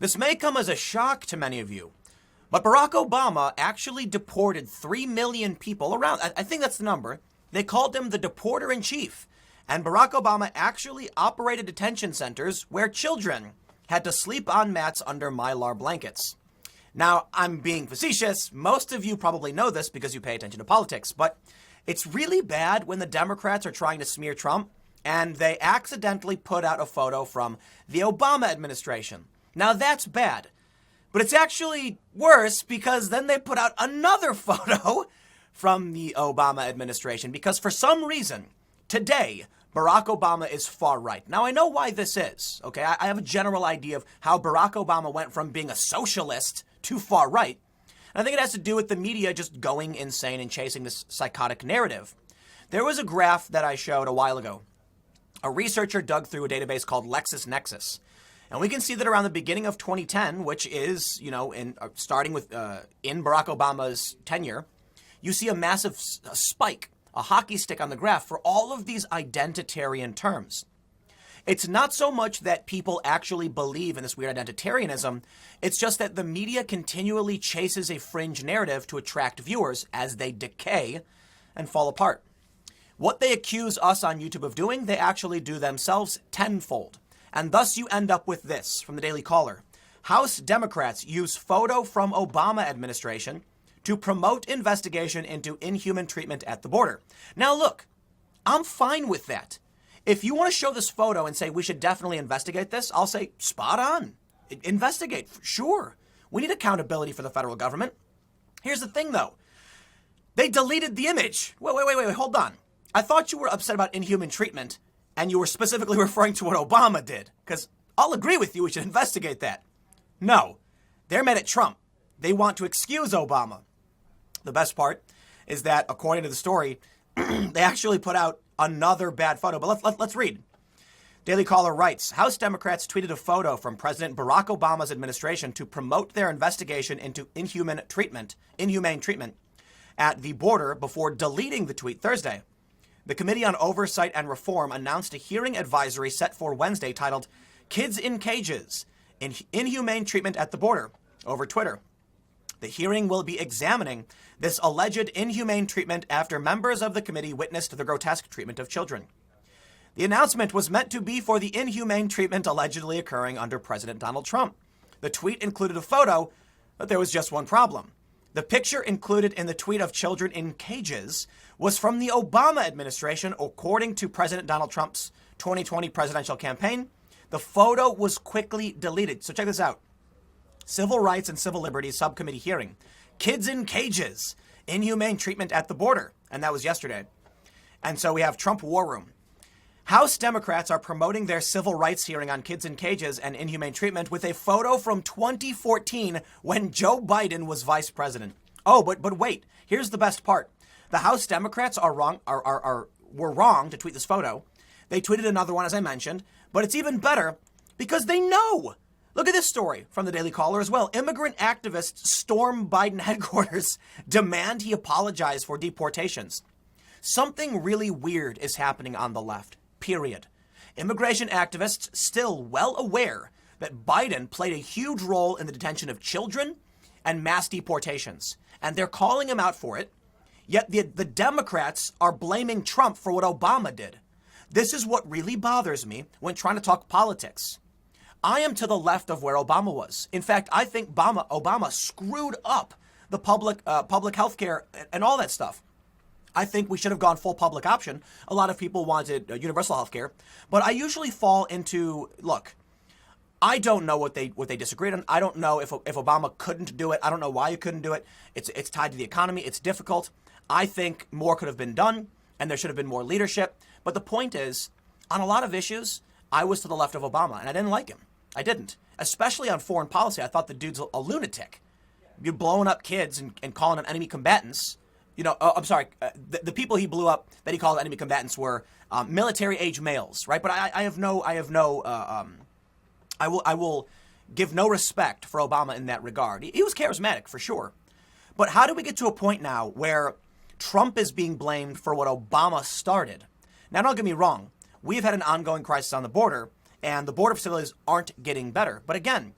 This may come as a shock to many of you, but Barack Obama actually deported 3 million people around. I think that's the number. They called him the deporter-in-chief. And Barack Obama actually operated detention centers where children had to sleep on mats under Mylar blankets. Now, I'm being facetious. Most of you probably know this because you pay attention to politics, but it's really bad when the Democrats are trying to smear Trump and they accidentally put out a photo from the Obama administration. Now, that's bad. But it's actually worse because then they put out another photo from the Obama administration because for some reason, today, Barack Obama is far right. Now, I know why this is, okay? I have a general idea of how Barack Obama went from being a socialist to far right. And I think it has to do with the media just going insane and chasing this psychotic narrative. There was a graph that I showed a while ago. A researcher dug through a database called LexisNexis. And we can see that around the beginning of 2010, which is, starting with in Barack Obama's tenure, you see a massive spike, a hockey stick on the graph for all of these identitarian terms. It's not so much that people actually believe in this weird identitarianism. It's just that the media continually chases a fringe narrative to attract viewers as they decay and fall apart. What they accuse us on YouTube of doing, they actually do themselves tenfold. And thus you end up with this from the Daily Caller. House Democrats use photo from Obama administration to promote investigation into inhuman treatment at the border. Now look, I'm fine with that. If you want to show this photo and say we should definitely investigate this, I'll say spot on. Investigate, sure. We need accountability for the federal government. Here's the thing though. They deleted the image. Wait, hold on. I thought you were upset about inhuman treatment and you were specifically referring to what Obama did, because I'll agree with you, we should investigate that. No, they're mad at Trump. They want to excuse Obama. The best part is that, according to the story, they actually put out another bad photo. But let's read. Daily Caller writes, House Democrats tweeted a photo from President Barack Obama's administration to promote their investigation into inhumane treatment at the border before deleting the tweet Thursday. The Committee on Oversight and Reform announced a hearing advisory set for Wednesday titled Kids in Cages, Inhumane Treatment at the Border over Twitter. The hearing will be examining this alleged inhumane treatment after members of the committee witnessed the grotesque treatment of children. The announcement was meant to be for the inhumane treatment allegedly occurring under President Donald Trump. The tweet included a photo, but there was just one problem. The picture included in the tweet of children in cages was from the Obama administration, according to President Donald Trump's 2020 presidential campaign. The photo was quickly deleted. So check this out. Civil Rights and Civil Liberties Subcommittee hearing. Kids in cages. Inhumane treatment at the border. And that was yesterday. And so we have Trump War Room. House Democrats are promoting their civil rights hearing on kids in cages and inhumane treatment with a photo from 2014 when Joe Biden was vice president. Oh, but wait, here's the best part. The House Democrats were wrong to tweet this photo. They tweeted another one, as I mentioned, but it's even better because they know. Look at this story from the Daily Caller as well. Immigrant activists storm Biden headquarters, demand he apologize for deportations. Something really weird is happening on the left. Period. Immigration activists still well aware that Biden played a huge role in the detention of children and mass deportations, and they're calling him out for it. Yet the Democrats are blaming Trump for what Obama did. This is what really bothers me when trying to talk politics. I am to the left of where Obama was. In fact, I think Obama screwed up the public health care and all that stuff. I think we should have gone full public option. A lot of people wanted universal health care. But I usually fall into, look, I don't know what they disagreed on. I don't know if Obama couldn't do it. I don't know why he couldn't do it. It's tied to the economy. It's difficult. I think more could have been done, and there should have been more leadership. But the point is, on a lot of issues, I was to the left of Obama, and I didn't like him. I didn't. Especially on foreign policy. I thought the dude's a lunatic. You're blowing up kids and calling them enemy combatants. The people he blew up that he called enemy combatants were military-age males, right? But I will give no respect for Obama in that regard. He was charismatic, for sure. But how do we get to a point now where Trump is being blamed for what Obama started? Now, don't get me wrong. We've had an ongoing crisis on the border, and the border facilities aren't getting better. But again,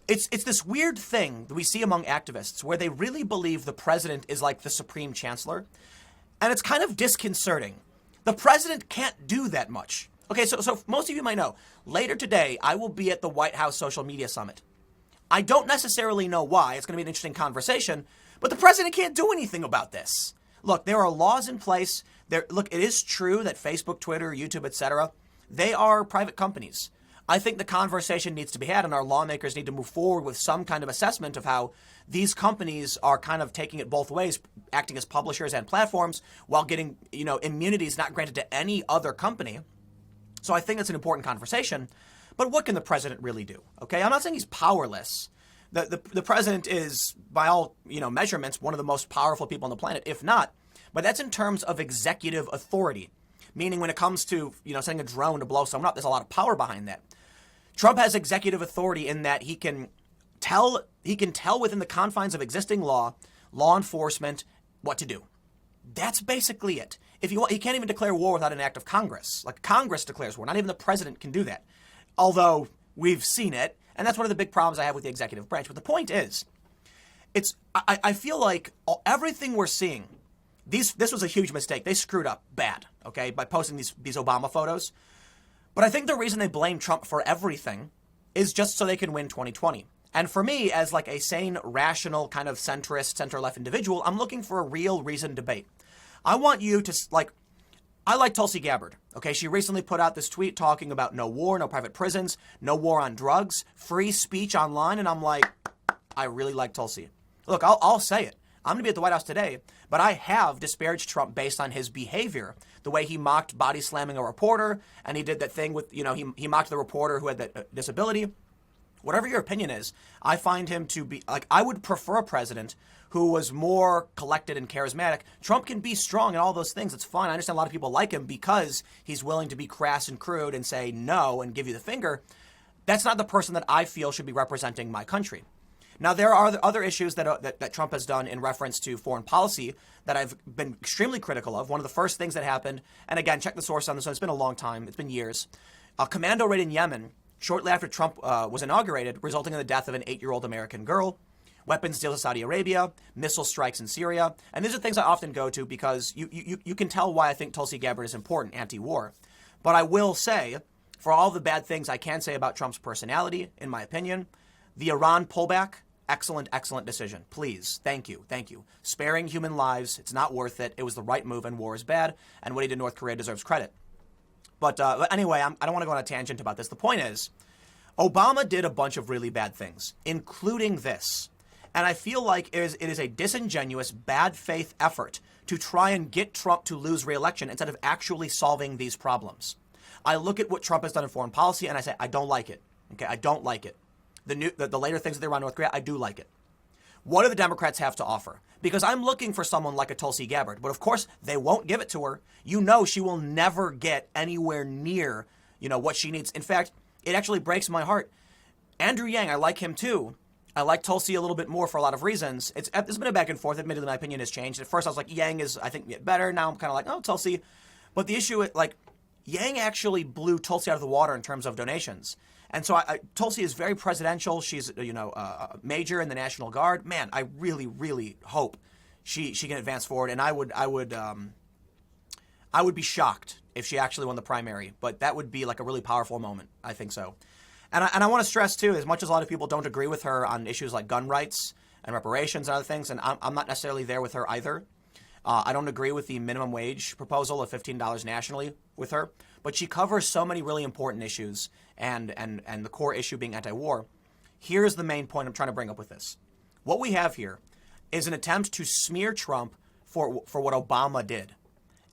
it's this weird thing that we see among activists where they really believe the president is like the supreme chancellor. And it's kind of disconcerting. The president can't do that much. Okay, so most of you might know, later today, I will be at the White House Social Media Summit. I don't necessarily know why. It's going to be an interesting conversation, but the president can't do anything about this. Look, there are laws in place. Look, it is true that Facebook, Twitter, YouTube, etc., they are private companies. I think the conversation needs to be had, and our lawmakers need to move forward with some kind of assessment of how these companies are kind of taking it both ways, acting as publishers and platforms while getting, immunities not granted to any other company. So I think it's an important conversation. But what can the president really do? Okay, I'm not saying he's powerless. The president is, by all measurements, one of the most powerful people on the planet, if not. But that's in terms of executive authority, meaning when it comes to sending a drone to blow someone up, there's a lot of power behind that. Trump has executive authority in that he can tell within the confines of existing law enforcement what to do. That's basically it. If you want, he can't even declare war without an act of Congress. Like Congress declares war. Not even the president can do that. Although we've seen it, and that's one of the big problems I have with the executive branch. But the point is, I feel like everything we're seeing, this was a huge mistake. They screwed up bad, okay, by posting these Obama photos. But I think the reason they blame Trump for everything is just so they can win 2020. And for me, as like a sane, rational, kind of centrist, center-left individual, I'm looking for a real reasoned debate. I want you to, I like Tulsi Gabbard, okay? She recently put out this tweet talking about no war, no private prisons, no war on drugs, free speech online, and I'm like, I really like Tulsi. Look, I'll say it. I'm going to be at the White House today, but I have disparaged Trump based on his behavior, the way he mocked body slamming a reporter, and he did that thing with, he mocked the reporter who had that disability. Whatever your opinion is, I find him to be, I would prefer a president who was more collected and charismatic. Trump can be strong and all those things. It's fine. I understand a lot of people like him because he's willing to be crass and crude and say no and give you the finger. That's not the person that I feel should be representing my country. Now, there are other issues that Trump has done in reference to foreign policy that I've been extremely critical of. One of the first things that happened, and again, check the source on this one. It's been a long time. It's been years. A commando raid in Yemen shortly after Trump was inaugurated, resulting in the death of an 8-year-old American girl. Weapons deals to Saudi Arabia, missile strikes in Syria. And these are things I often go to because you can tell why I think Tulsi Gabbard is important, anti-war. But I will say, for all the bad things I can say about Trump's personality, in my opinion, the Iran pullback, excellent, excellent decision. Please, thank you. Sparing human lives, it's not worth it. It was the right move, and war is bad. And what he did in North Korea deserves credit. But anyway, I don't want to go on a tangent about this. The point is, Obama did a bunch of really bad things, including this. And I feel like it is a disingenuous, bad faith effort to try and get Trump to lose re-election instead of actually solving these problems. I look at what Trump has done in foreign policy and I say, I don't like it. Okay, I don't like it. The later things that they run North Korea, I do like it. What do the Democrats have to offer? Because I'm looking for someone like a Tulsi Gabbard, but of course they won't give it to her. She will never get anywhere near, what she needs. In fact, it actually breaks my heart. Andrew Yang, I like him too. I like Tulsi a little bit more for a lot of reasons. It's been a back and forth. Admittedly, my opinion has changed. At first, I was like, Yang is, I think, better. Now I'm kind of like, oh, Tulsi. But the issue, Yang actually blew Tulsi out of the water in terms of donations. And so Tulsi is very presidential. She's, a major in the National Guard. Man, I really, really hope she can advance forward. And I would be shocked if she actually won the primary. But that would be like a really powerful moment. I think so. And I want to stress, too, as much as a lot of people don't agree with her on issues like gun rights and reparations and other things, and I'm not necessarily there with her either. I don't agree with the minimum wage proposal of $15 nationally with her, but she covers so many really important issues, and the core issue being anti-war. Here's the main point I'm trying to bring up with this. What we have here is an attempt to smear Trump for what Obama did.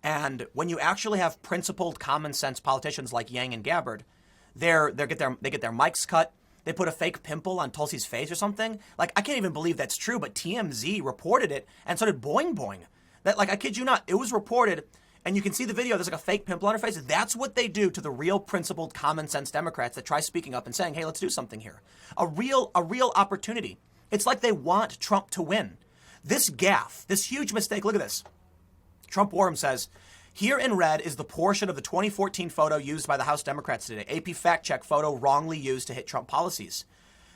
And when you actually have principled, common sense politicians like Yang and Gabbard, they get their mics cut. They put a fake pimple on Tulsi's face or something. I can't even believe that's true, but TMZ reported it and started boing boing. That, I kid you not, it was reported, and you can see the video. There's a fake pimple on her face. That's what they do to the real principled, common sense Democrats that try speaking up and saying, hey, let's do something here. A real opportunity. It's like they want Trump to win. This gaffe, this huge mistake, look at this. Trump Warham says, here in red is the portion of the 2014 photo used by the House Democrats today. AP fact check photo wrongly used to hit Trump policies.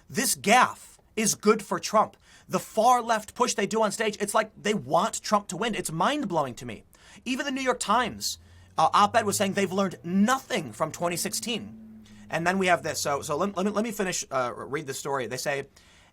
This gaffe is good for Trump. The far left push they do on stage, it's like they want Trump to win. It's mind-blowing to me. Even the New York Times op-ed was saying they've learned nothing from 2016. And then we have this. So let me finish, read the story. They say,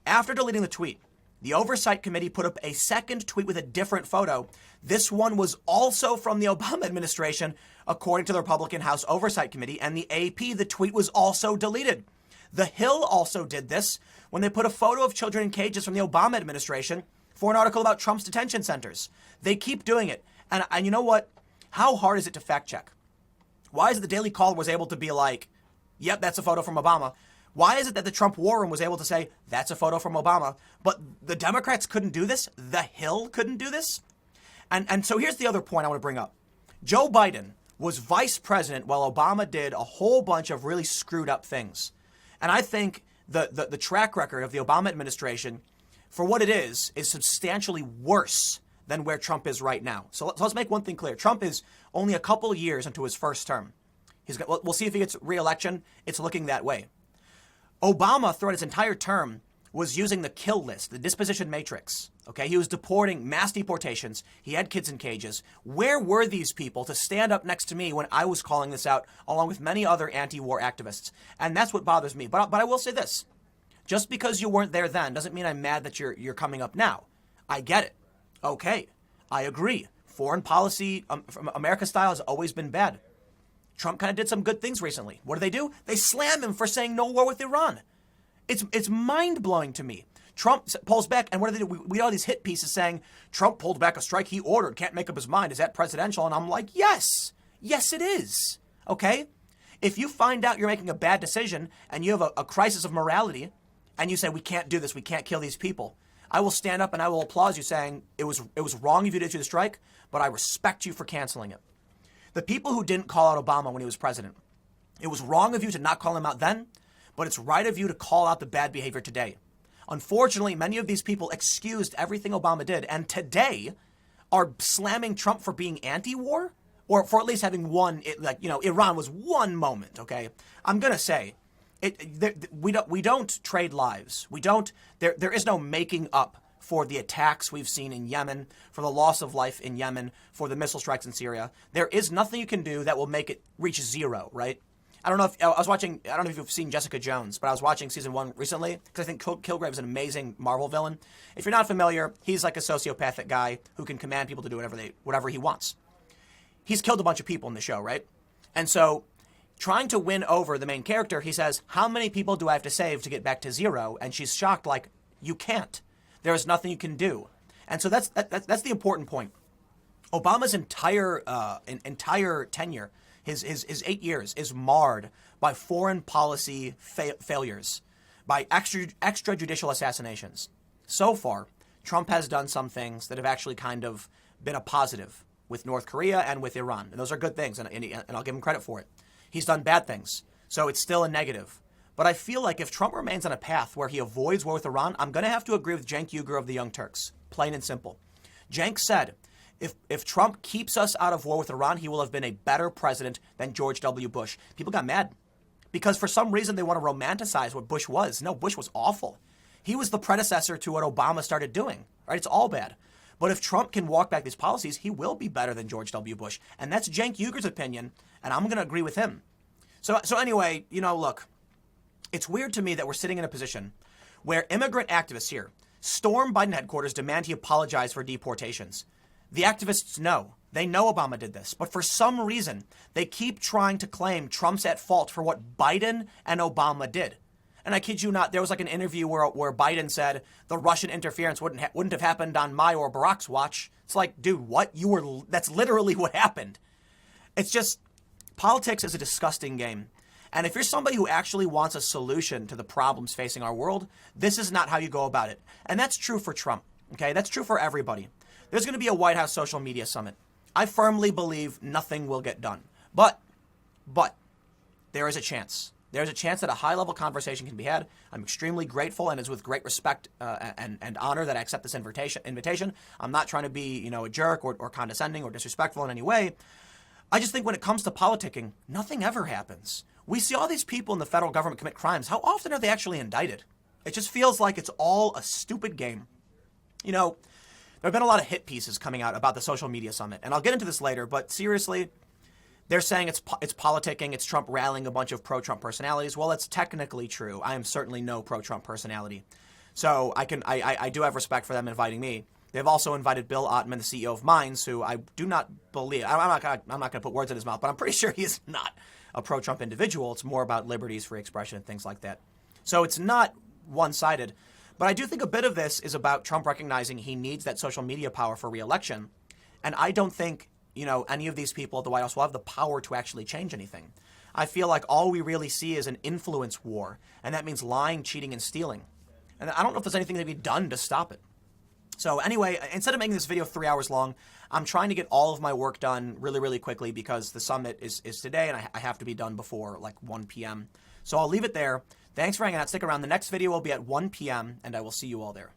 after deleting the tweet, the Oversight Committee put up a second tweet with a different photo. This one was also from the Obama administration, according to the Republican House Oversight Committee, and the AP, the tweet was also deleted. The Hill also did this when they put a photo of children in cages from the Obama administration for an article about Trump's detention centers. They keep doing it. And you know what? How hard is it to fact check? Why is it the Daily Caller was able to be like, yep, that's a photo from Obama? Why is it that the Trump War Room was able to say, that's a photo from Obama, but the Democrats couldn't do this? The Hill couldn't do this? And so here's the other point I want to bring up. Joe Biden was vice president while Obama did a whole bunch of really screwed up things. And I think the track record of the Obama administration, for what it is substantially worse than where Trump is right now. So let's make one thing clear. Trump is only a couple years into his first term. We'll see if he gets re-election. It's looking that way. Obama, throughout his entire term, was using the kill list, the disposition matrix. Okay, he was deporting mass deportations. He had kids in cages. Where were these people to stand up next to me when I was calling this out, along with many other anti-war activists? And that's what bothers me. But I will say this: just because you weren't there then doesn't mean I'm mad that you're coming up now. I get it. Okay, I agree. Foreign policy from America style has always been bad. Trump kind of did some good things recently. What do? They slam him for saying no war with Iran. It's mind-blowing to me. Trump pulls back, and what do? We all these hit pieces saying Trump pulled back a strike he ordered, can't make up his mind. Is that presidential? And I'm like, yes, it is. Okay? If you find out you're making a bad decision and you have a crisis of morality and you say, we can't do this, we can't kill these people, I will stand up and I will applaud you saying it was wrong of you to do the strike, but I respect you for canceling it. The people who didn't call out Obama when he was president, it was wrong of you to not call him out then, but it's right of you to call out the bad behavior today. Unfortunately, many of these people excused everything Obama did and today are slamming Trump for being anti-war or for at least having Iran was one moment, okay? I'm going to say, we don't trade lives. There is no making up for the attacks we've seen in Yemen, for the loss of life in Yemen, for the missile strikes in Syria. There is nothing you can do that will make it reach zero, right? I don't know if you've seen Jessica Jones, but I was watching season 1 recently because I think Kilgrave is an amazing Marvel villain. If you're not familiar, he's like a sociopathic guy who can command people to do whatever he wants. He's killed a bunch of people in the show, right? And so trying to win over the main character, he says, how many people do I have to save to get back to zero? And she's shocked, like, you can't. There is nothing you can do. And so that's the important point. Obama's entire tenure, his 8 years, is marred by foreign policy failures, by extrajudicial assassinations. So far, Trump has done some things that have actually kind of been a positive with North Korea and with Iran. And those are good things, and I'll give him credit for it. He's done bad things, so it's still a negative. But I feel like if Trump remains on a path where he avoids war with Iran, I'm going to have to agree with Cenk Uygur of the Young Turks, plain and simple. Cenk said, if Trump keeps us out of war with Iran, he will have been a better president than George W. Bush. People got mad because for some reason they want to romanticize what Bush was. No, Bush was awful. He was the predecessor to what Obama started doing, right? It's all bad. But if Trump can walk back these policies, he will be better than George W. Bush. And that's Cenk Uygur's opinion, and I'm going to agree with him. So anyway, look, it's weird to me that we're sitting in a position where immigrant activists here storm Biden headquarters, demand he apologize for deportations. The activists know. They know Obama did this. But for some reason, they keep trying to claim Trump's at fault for what Biden and Obama did. And I kid you not, there was like an interview where Biden said the Russian interference wouldn't have happened on my or Barack's watch. It's like, dude, what? That's literally what happened. It's just, politics is a disgusting game. And if you're somebody who actually wants a solution to the problems facing our world, this is not how you go about it. And that's true for Trump, okay? That's true for everybody. There's going to be a White House social media summit. I firmly believe nothing will get done. But there is a chance. There's a chance that a high-level conversation can be had. I'm extremely grateful, and it's with great respect and honor that I accept this invitation. I'm not trying to be, a jerk or condescending or disrespectful in any way. I just think when it comes to politicking, nothing ever happens. We see all these people in the federal government commit crimes. How often are they actually indicted? It just feels like it's all a stupid game. You know, there have been a lot of hit pieces coming out about the social media summit, and I'll get into this later, but seriously, they're saying it's politicking, it's Trump rallying a bunch of pro-Trump personalities. Well, it's technically true. I am certainly no pro-Trump personality. So I do have respect for them inviting me. They've also invited Bill Ottman, the CEO of Minds, who I do not believe, I'm not going to put words in his mouth, but I'm pretty sure he is not a pro-Trump individual. It's more about liberties, free expression, and things like that. So it's not one-sided. But I do think a bit of this is about Trump recognizing he needs that social media power for re-election. And I don't think, any of these people at the White House will have the power to actually change anything. I feel like all we really see is an influence war, and that means lying, cheating, and stealing. And I don't know if there's anything that can be done to stop it. So anyway, instead of making this video 3 hours long, I'm trying to get all of my work done really, really quickly because the summit is today, and I have to be done before like 1 p.m. So I'll leave it there. Thanks for hanging out. Stick around. The next video will be at 1 p.m., and I will see you all there.